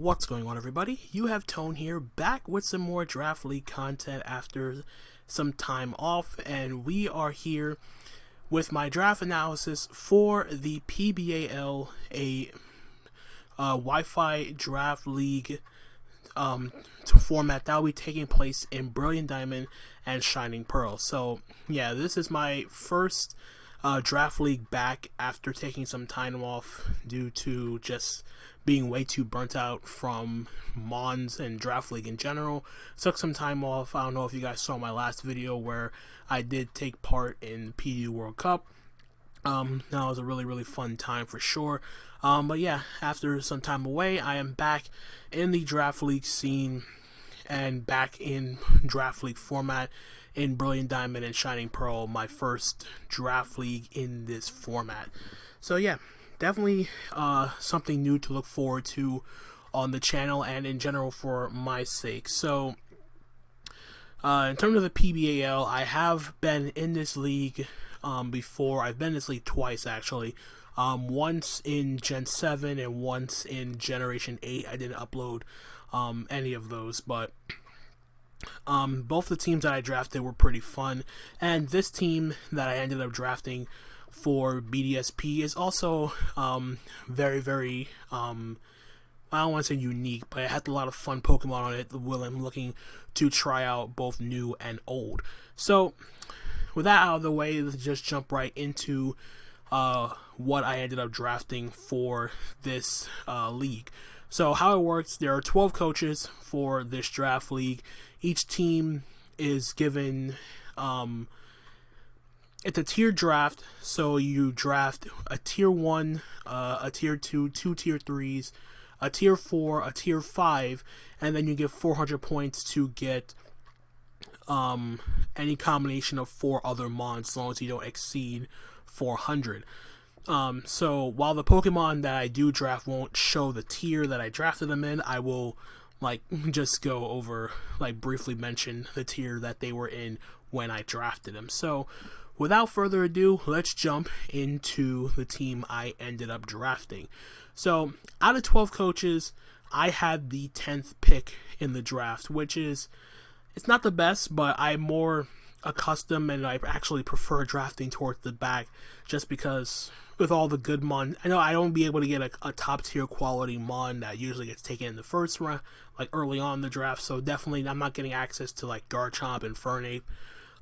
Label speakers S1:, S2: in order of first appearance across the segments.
S1: What's going on, everybody? You have Tone here, back with some more Draft League content after some time off, and we are here with my draft analysis for the PBAL, a Wi-Fi Draft League format that will be taking place in Brilliant Diamond and Shining Pearl. So yeah, this is my first Draft League back after taking some time off due to just being way too burnt out from Mons and Draft League in general. Took some time off. I don't know if you guys saw my last video where I did take part in the PBAL World Cup. That was a really fun time for sure. But yeah, after some time away, I am back in the Draft League scene and back in Draft League format in Brilliant Diamond and Shining Pearl, my first Draft League in this format. So yeah, definitely something new to look forward to on the channel and in general for my sake. So in terms of the PBAL, I have been in this league before. I've been in this league twice actually. Once in Gen 7 and once in Generation 8. I didn't upload any of those, but both the teams that I drafted were pretty fun, and this team that I ended up drafting for BDSP is also very I don't want to say unique, but it had a lot of fun Pokemon on it. I'm looking to try out both new and old. So with that out of the way, let's just jump right into what I ended up drafting for this league. So how it works, there are 12 coaches for this draft league. Each team is given, it's a tier draft, so you draft a tier 1, a tier 2, 2 tier 3s, a tier 4, a tier 5, and then you get 400 points to get any combination of 4 other mons, as long as you don't exceed 400. So while the Pokemon that I do draft won't show the tier that I drafted them in, I will just go over, briefly mention the tier that they were in when I drafted them. So without further ado, let's jump into the team I ended up drafting. So out of 12 coaches, I had the 10th pick in the draft, which is, it's not the best, but I'm more accustomed and I actually prefer drafting towards the back, just because with all the good mon, I know I don't be able to get a top tier quality mon that usually gets taken in the first round, early on in the draft. So definitely I'm not getting access to Garchomp and Fernape,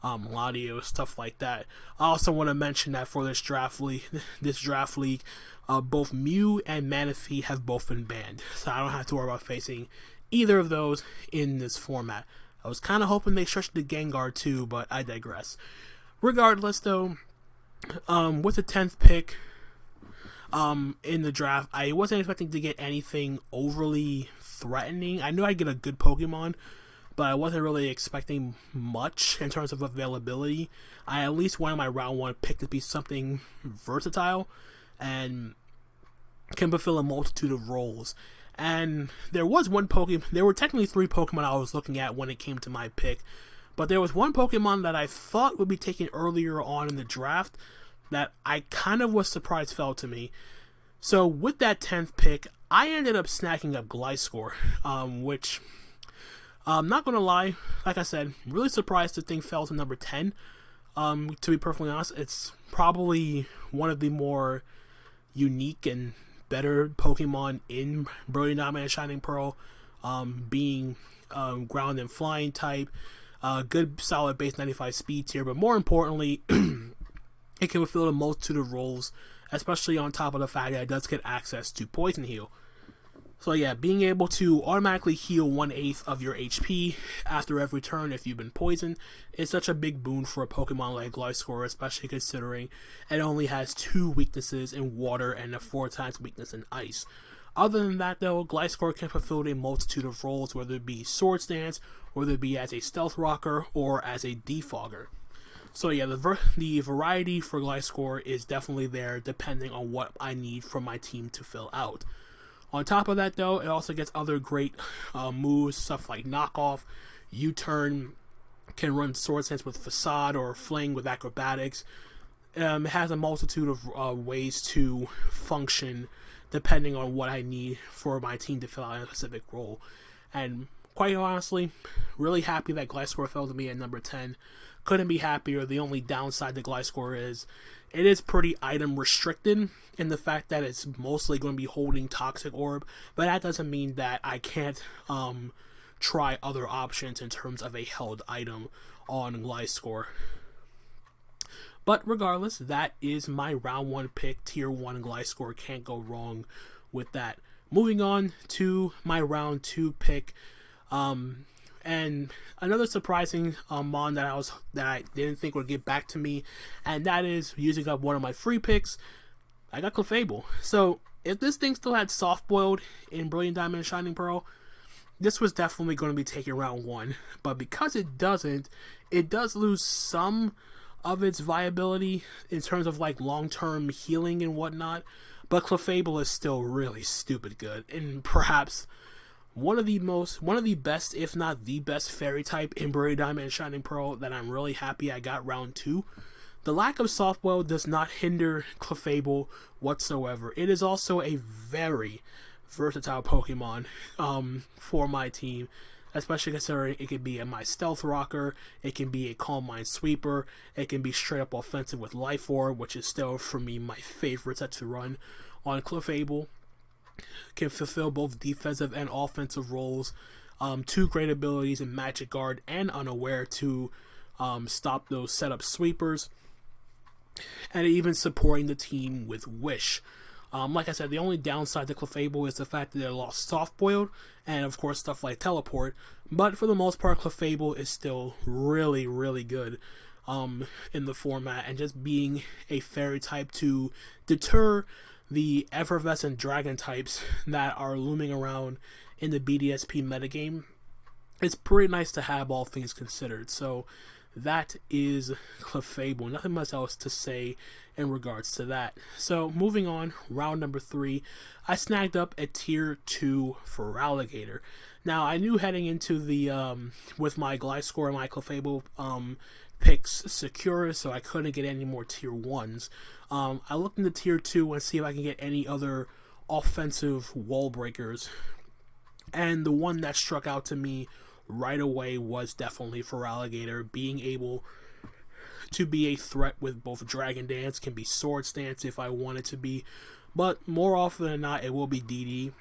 S1: Latios, stuff like that. I also want to mention that for this draft league, both Mew and Manaphy have both been banned, so I don't have to worry about facing either of those in this format. I was kind of hoping they stretched the Gengar too, but I digress. Regardless though, with the 10th pick in the draft, I wasn't expecting to get anything overly threatening. I knew I'd get a good Pokemon, but I wasn't really expecting much in terms of availability. I at least wanted my round 1 pick to be something versatile and can fulfill a multitude of roles. And there was one Pokemon, there were technically 3 Pokemon I was looking at when it came to my pick, but there was one Pokemon that I thought would be taken earlier on in the draft that I kind of was surprised fell to me. So with that 10th pick, I ended up snacking up Gliscor, which, I'm not going to lie, like I said, really surprised the thing fell to number 10. To be perfectly honest, it's probably one of the more unique and better Pokemon in Brilliant Diamond and Shining Pearl, being ground and flying type, good solid base 95 speed tier, but more importantly, it can fulfill a multitude of roles, especially on top of the fact that it does get access to Poison Heal. So yeah, being able to automatically heal 1/8 of your HP after every turn if you've been poisoned is such a big boon for a Pokemon like Gliscor, especially considering it only has 2 weaknesses in water and a 4 times weakness in ice. Other than that though, Gliscor can fulfill a multitude of roles, whether it be Swords Dance, whether it be as a Stealth Rocker, or as a Defogger. So yeah, the variety for Gliscor is definitely there, depending on what I need from my team to fill out. On top of that though, it also gets other great moves, stuff like Knockoff, U-Turn, can run Sword Sense with Facade or Fling with Acrobatics. It has a multitude of ways to function depending on what I need for my team to fill out a specific role. And quite honestly, really happy that Gliscor fell to me at number 10. Couldn't be happier. The only downside to Gliscor is it is pretty item restricted in the fact that it's mostly going to be holding Toxic Orb, but that doesn't mean that I can't try other options in terms of a held item on Gliscor. But regardless, that is my round 1 pick, tier 1 Gliscor. Can't go wrong with that. Moving on to my round 2 pick, and another surprising mon that I didn't think would get back to me, and that is using up one of my free picks. I got Clefable. So if this thing still had Soft Boiled in Brilliant Diamond and Shining Pearl, this was definitely going to be taking round 1. But because it doesn't, it does lose some of its viability in terms of like long-term healing and whatnot. But Clefable is still really stupid good, and perhaps one of the best, if not the best, fairy type in Brilliant Diamond and Shining Pearl that I'm really happy I got round 2. The lack of Soft Boil does not hinder Clefable whatsoever. It is also a very versatile Pokemon for my team, especially considering it can be my Stealth Rocker, it can be a Calm Mind Sweeper, it can be straight up offensive with Life Orb, which is still, for me, my favorite set to run on Clefable. Can fulfill both defensive and offensive roles. 2 great abilities in Magic Guard and Unaware to stop those setup sweepers, and even supporting the team with Wish. Like I said, the only downside to Clefable is the fact that they lost Soft Boiled, and of course stuff like Teleport, but for the most part, Clefable is still really, really good in the format, and just being a fairy type to deter the effervescent dragon types that are looming around in the BDSP metagame, it's pretty nice to have, all things considered. So that is Clefable. Nothing much else to say in regards to that. So moving on, round number 3, I snagged up a tier 2 Feraligatr. Now I knew heading into the with my Gliscor and my Clefable picks secure, so I couldn't get any more tier 1s. I looked into tier 2 and see if I can get any other offensive wall breakers, and the one that struck out to me right away was definitely Feraligatr. Being able to be a threat with both Dragon Dance, can be Swords Dance if I want it to be, but more often than not it will be DD.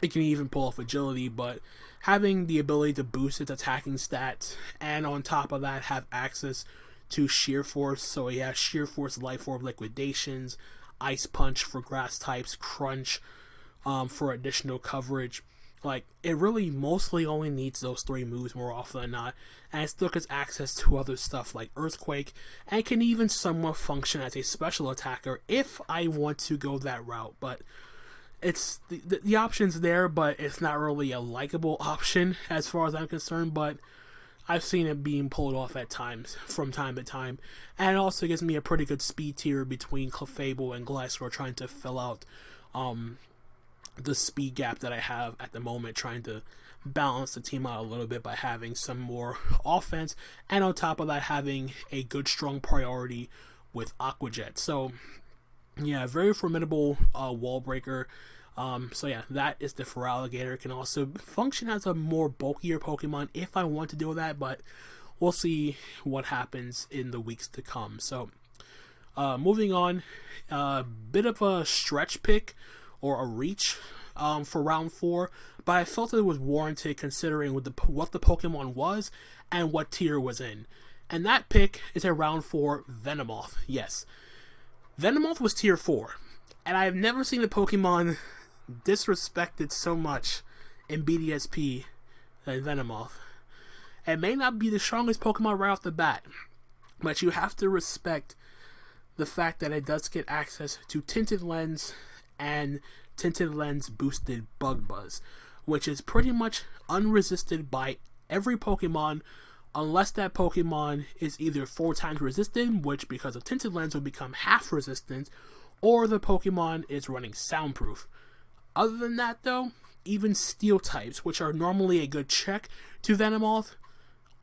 S1: It can even pull off Agility, but having the ability to boost its attacking stats, and on top of that have access to Sheer Force, so he has Sheer Force, Life Orb Liquidations, Ice Punch for grass types, Crunch for additional coverage. Like, it really mostly only needs those 3 moves more often than not, and it still gets access to other stuff like Earthquake, and can even somewhat function as a special attacker if I want to go that route. But it's the option's there, but it's not really a likable option as far as I'm concerned. But I've seen it being pulled off at times, from time to time, and it also gives me a pretty good speed tier between Clefable and Gliscor, trying to fill out the speed gap that I have at the moment, trying to balance the team out a little bit by having some more offense, and on top of that having a good strong priority with Aqua Jet. So yeah, very formidable wall breaker. So yeah, that is the Feraligatr. Can also function as a more bulkier Pokemon if I want to do that, but we'll see what happens in the weeks to come. So moving on, bit of a stretch pick or a reach for round 4, but I felt it was warranted considering what the Pokemon was and what tier was in. And that pick is a round 4 Venomoth. Yes, Venomoth was tier 4, and I have never seen a Pokemon disrespected so much in BDSP than Venomoth. It may not be the strongest Pokemon right off the bat, but you have to respect the fact that it does get access to Tinted Lens and Tinted Lens boosted Bug Buzz, which is pretty much unresisted by every Pokemon unless that Pokemon is either 4 times resistant, which because of Tinted Lens will become half resistant, or the Pokemon is running Soundproof. Other than that though, even Steel types, which are normally a good check to Venomoth,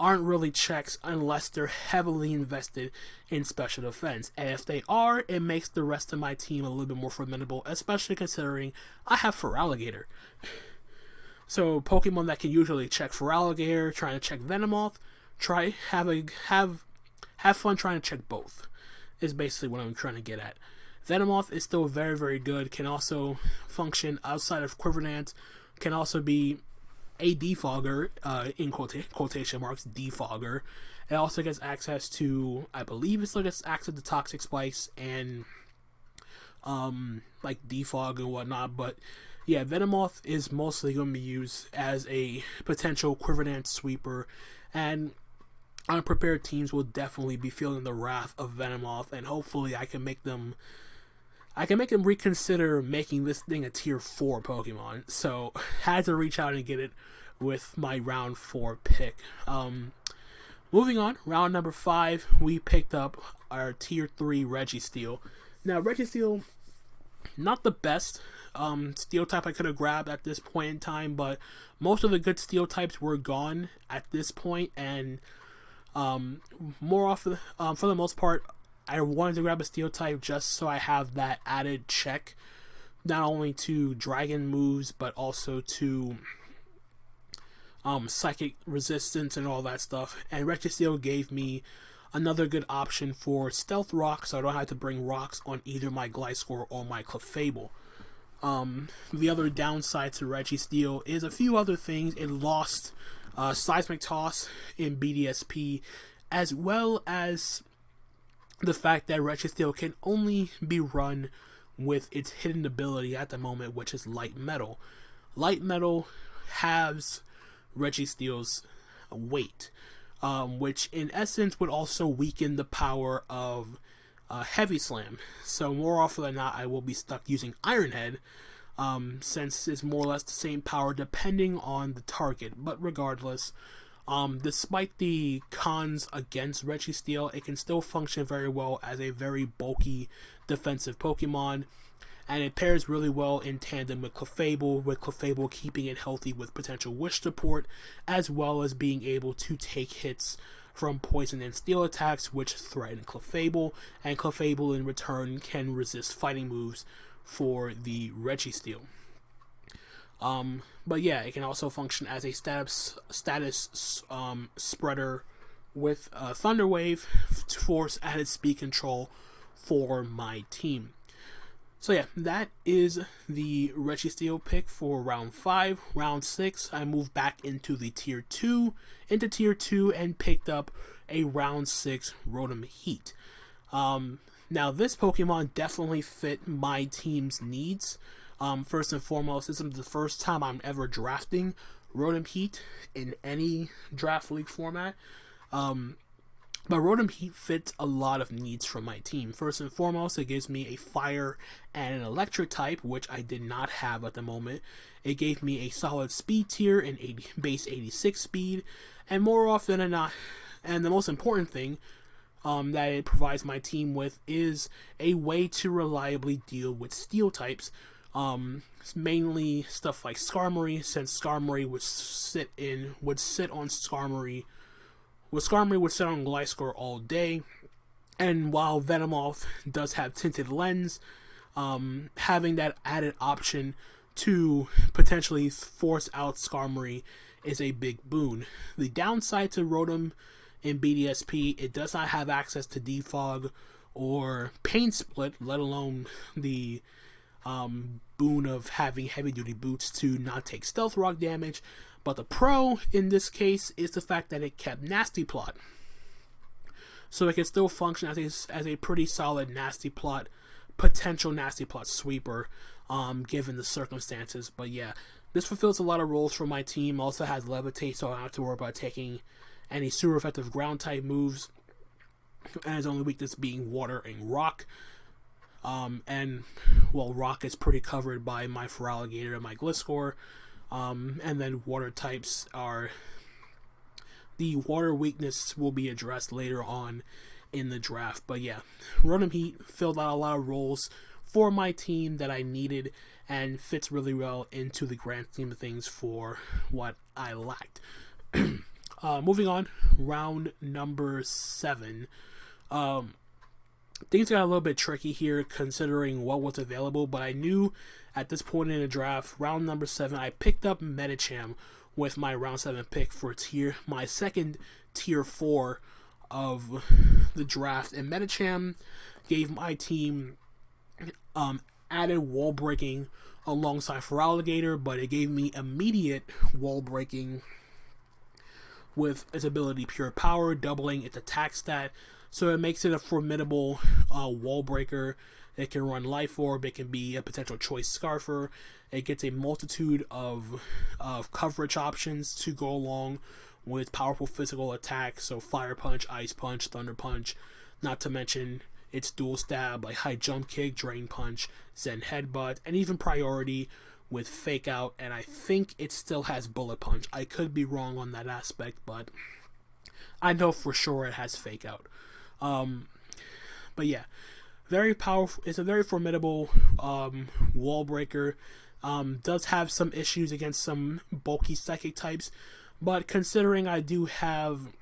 S1: aren't really checks unless they're heavily invested in special defense. And if they are, it makes the rest of my team a little bit more formidable, especially considering I have Feraligatr. So Pokemon that can usually check Feraligatr, trying to check Venomoth, have fun trying to check both, is basically what I'm trying to get at. Venomoth is still very, very good, can also function outside of Quiverant, can also be a defogger, in quotation marks, defogger. It also gets access to, I believe it still gets access to Toxic Spikes and, like defog and whatnot, but yeah, Venomoth is mostly going to be used as a potential Quiverant sweeper, and unprepared teams will definitely be feeling the wrath of Venomoth, and hopefully I can make them reconsider making this thing a tier 4 Pokemon. So had to reach out and get it with my round 4 pick. Moving on, round number 5, we picked up our tier 3 Registeel. Now Registeel, not the best steel type I could have grabbed at this point in time, but most of the good steel types were gone at this point, and for the most part, I wanted to grab a steel type just so I have that added check, not only to dragon moves but also to psychic resistance and all that stuff. And Registeel gave me another good option for stealth rock, so I don't have to bring rocks on either my Gliscor or my Clefable. The other downside to Registeel is a few other things. It lost Seismic Toss in BDSP, as well as the fact that Registeel can only be run with its hidden ability at the moment, which is Light Metal. Light Metal halves Registeel's weight, which in essence would also weaken the power of Heavy Slam. So more often than not, I will be stuck using Iron Head, since it's more or less the same power depending on the target. But regardless, despite the cons against Registeel, it can still function very well as a very bulky defensive Pokemon, and it pairs really well in tandem with Clefable keeping it healthy with potential Wish support, as well as being able to take hits from poison and steel attacks which threaten Clefable, and Clefable in return can resist fighting moves for the Registeel. But yeah, it can also function as a status spreader with Thunder Wave to force added speed control for my team. So yeah, that is the Registeel pick for round 5. Round 6, I moved back into tier 2 and picked up a round 6 Rotom Heat. Now this Pokemon definitely fit my team's needs. First and foremost, this is the first time I'm ever drafting Rotom Heat in any draft league format. But Rotom Heat fits a lot of needs from my team. First and foremost, it gives me a fire and an electric type, which I did not have at the moment. It gave me a solid speed tier and base 86 speed, and more often than not, and the most important thing that it provides my team with is a way to reliably deal with steel types. Mainly stuff like Skarmory, since Skarmory would sit on Skarmory. Skarmory would sit on Gliscor all day, and while Venomoth does have Tinted Lens, having that added option to potentially force out Skarmory is a big boon. The downside to Rotom in BDSP, it does not have access to Defog or Pain Split, let alone the boon of having heavy duty boots to not take stealth rock damage. But the pro in this case is the fact that it kept Nasty Plot, so it can still function as a pretty solid potential Nasty Plot sweeper, given the circumstances. But yeah, this fulfills a lot of roles for my team. Also has Levitate, so I don't have to worry about taking any super effective ground type moves, and his only weakness being water and rock. And well, rock is pretty covered by my Feraligatr and my Gliscor. And then water types are, the water weakness will be addressed later on in the draft. But yeah, Rotom Heat filled out a lot of roles for my team that I needed, and fits really well into the grand scheme of things for what I lacked. Moving on, round number 7. Things got a little bit tricky here considering what was available, but I knew at this point in the draft, round number 7, I picked up Medicham with my round 7 pick for my second tier 4 of the draft. And Medicham gave my team added wall breaking alongside Feraligatr, but it gave me immediate wall breaking with its ability Pure Power, doubling its attack stat. So it makes it a formidable wall breaker. It can run Life Orb, it can be a potential choice Scarfer. It gets a multitude of coverage options to go along with powerful physical attacks, so Fire Punch, Ice Punch, Thunder Punch, not to mention its dual stab like High Jump Kick, Drain Punch, Zen Headbutt, and even Priority with Fake Out, and I think it still has Bullet Punch. I could be wrong on that aspect, but I know for sure it has Fake Out. But yeah, very powerful. It's a very formidable wall breaker. Does have some issues against some bulky psychic types, but considering I do have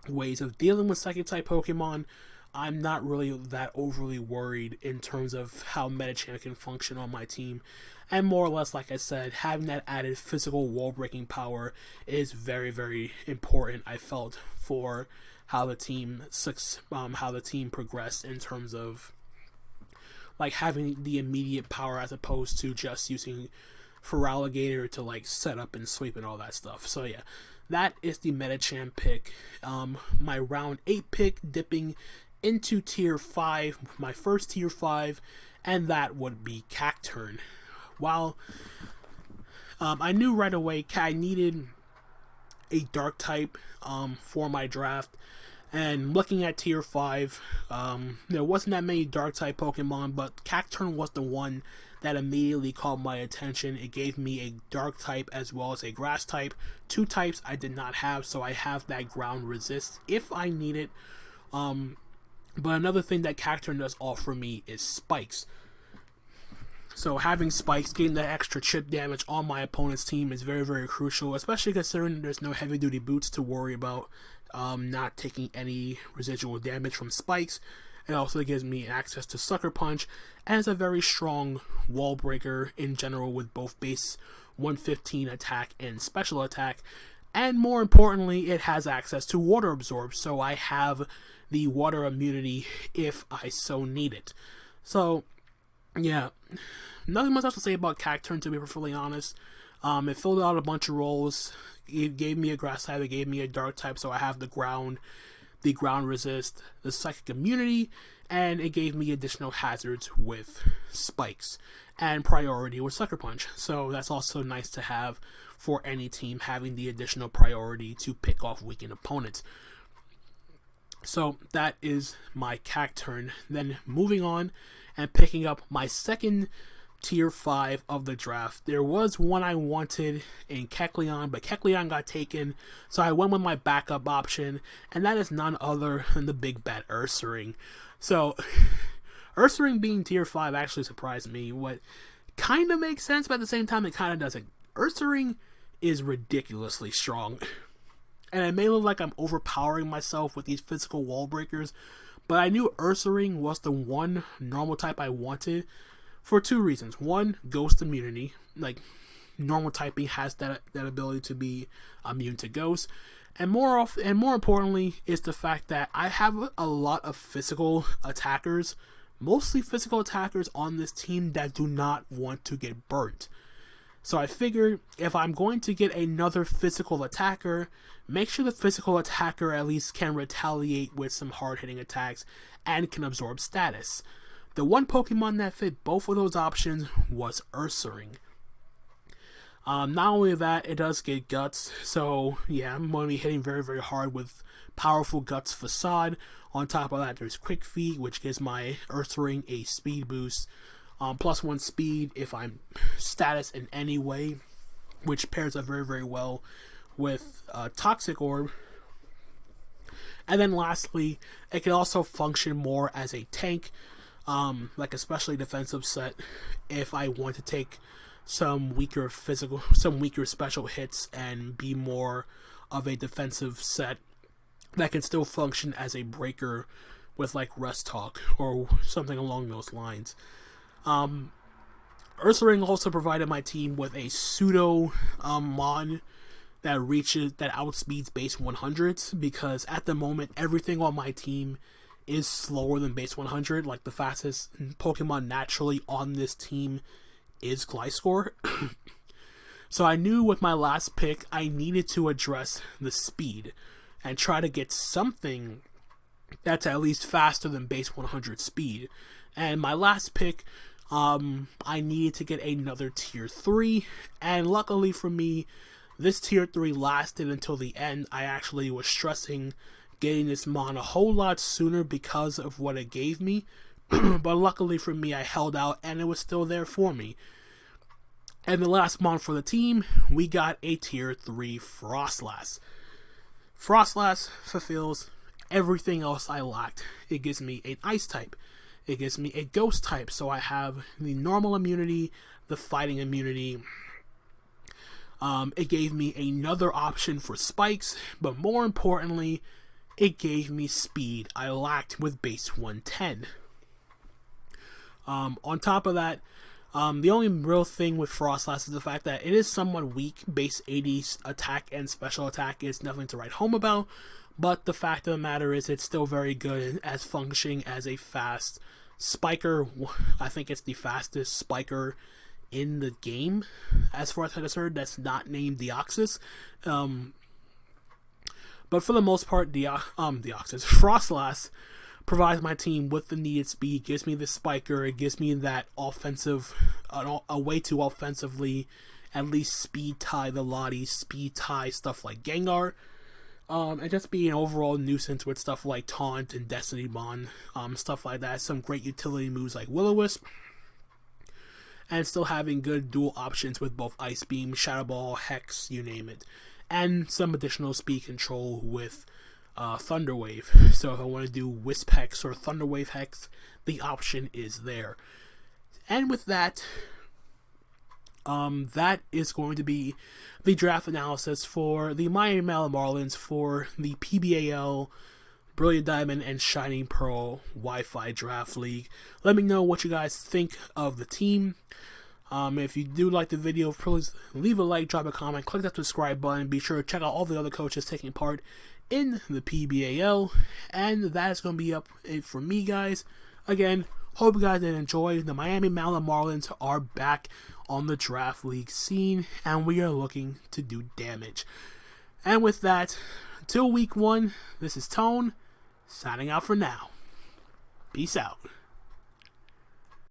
S1: ways of dealing with psychic type Pokemon, I'm not really that overly worried in terms of how Medicham can function on my team. And more or less, like I said, having that added physical wall breaking power is very, very important, I felt, for how the team progressed in terms of like having the immediate power as opposed to just using Feraligatr to like set up and sweep and all that stuff. So yeah, that is the Medicham pick. My round 8 pick, dipping into tier 5, my first tier 5, and that would be Cacturne. While I knew right away I needed a dark type for my draft, and looking at tier 5, there wasn't that many dark type Pokemon, but Cacturne was the one that immediately caught my attention. It gave me a dark type as well as a grass type, 2 types I did not have, so I have that ground resist if I need it. But another thing that Cacturne does offer me is spikes. So having spikes, getting that extra chip damage on my opponent's team is very, very crucial, especially considering there's no heavy duty boots to worry about not taking any residual damage from spikes. It also gives me access to Sucker Punch, and it's a very strong wall breaker in general with both base 115 attack and special attack. And more importantly, it has access to Water Absorb, so I have the water immunity if I so need it. So yeah, nothing much else to say about Cacturne, to be perfectly honest. It filled out a bunch of roles. It gave me a grass type, it gave me a dark type, so I have the ground resist, the psychic immunity, and it gave me additional hazards with spikes and priority with Sucker Punch. So that's also nice to have for any team, having the additional priority to pick off weakened opponents. So that is my Cacturne. Then moving on and picking up my second tier 5 of the draft. There was one I wanted in Kecleon, but Kecleon got taken, so I went with my backup option, and that is none other than the big bad Ursaring. So Ursaring being tier 5 actually surprised me. What kind of makes sense, but at the same time it kind of doesn't. Ursaring is ridiculously strong, and it may look like I'm overpowering myself with these physical wall breakers, but I knew Ursaring was the one normal type I wanted for 2 reasons. One, ghost immunity. Like, normal typing has that ability to be immune to ghosts. And more importantly is the fact that I have a lot of physical attackers, mostly physical attackers on this team that do not want to get burnt. So I figured if I'm going to get another physical attacker, make sure the physical attacker at least can retaliate with some hard-hitting attacks and can absorb status. The one Pokemon that fit both of those options was Ursaring. Not only that, it does get Guts, so yeah, I'm going to be hitting very, very hard with powerful Guts Facade. On top of that, there's Quick Feet, which gives my Ursaring a speed boost. +1 speed if I'm status in any way, which pairs up very, very well with Toxic Orb. And then lastly, it can also function more as a tank, like a specially defensive set if I want to take some weaker special hits and be more of a defensive set that can still function as a breaker with like rest talk or something along those lines. Ursaring also provided my team with a pseudo mon that outspeeds base 100s, because at the moment everything on my team is slower than base 100. Like the fastest Pokemon naturally on this team is Gliscor. So I knew with my last pick I needed to address the speed and try to get something that's at least faster than base 100 speed. And my last pick, I needed to get another tier 3, and luckily for me, this tier 3 lasted until the end. I actually was stressing getting this mon a whole lot sooner because of what it gave me, but luckily for me, I held out and it was still there for me. And the last mon for the team, we got a tier 3 Frostlass. Frostlass fulfills everything else I lacked. It gives me an ice type. It gives me a ghost type, so I have the normal immunity, the fighting immunity. It gave me another option for spikes, but more importantly, it gave me speed I lacked with base 110. On top of that, the only real thing with Frostlass is the fact that it is somewhat weak. Base 80 attack and special attack is nothing to write home about, but the fact of the matter is it's still very good as functioning as a fast spiker. I think it's the fastest spiker in the game, as far as I heard, that's not named Deoxys. But for the most part, Deoxys, Frostlass provides my team with the needed speed, gives me the spiker, it gives me that offensive, a way to offensively at least speed tie the Lottie, speed tie stuff like Gengar, and just be an overall nuisance with stuff like Taunt and Destiny Bond, stuff like that. Some great utility moves like Will-O-Wisp, and still having good dual options with both Ice Beam, Shadow Ball, Hex, you name it, and some additional speed control with Thunder Wave. So if I want to do Wisp Hex or Thunder Wave Hex, the option is there. And with that, that is going to be the draft analysis for the Miami Malamarlins for the PBAL Brilliant Diamond and Shining Pearl Wi-Fi Draft League. Let me know what you guys think of the team. If you do like the video, please leave a like, drop a comment, click that subscribe button. Be sure to check out all the other coaches taking part in the PBAL. And that is going to be up for me, guys. Again, hope you guys did enjoy. The Miami Malamarlins are back on the draft league scene, and we are looking to do damage. And with that, until week 1, this is Tone, signing out for now. Peace out.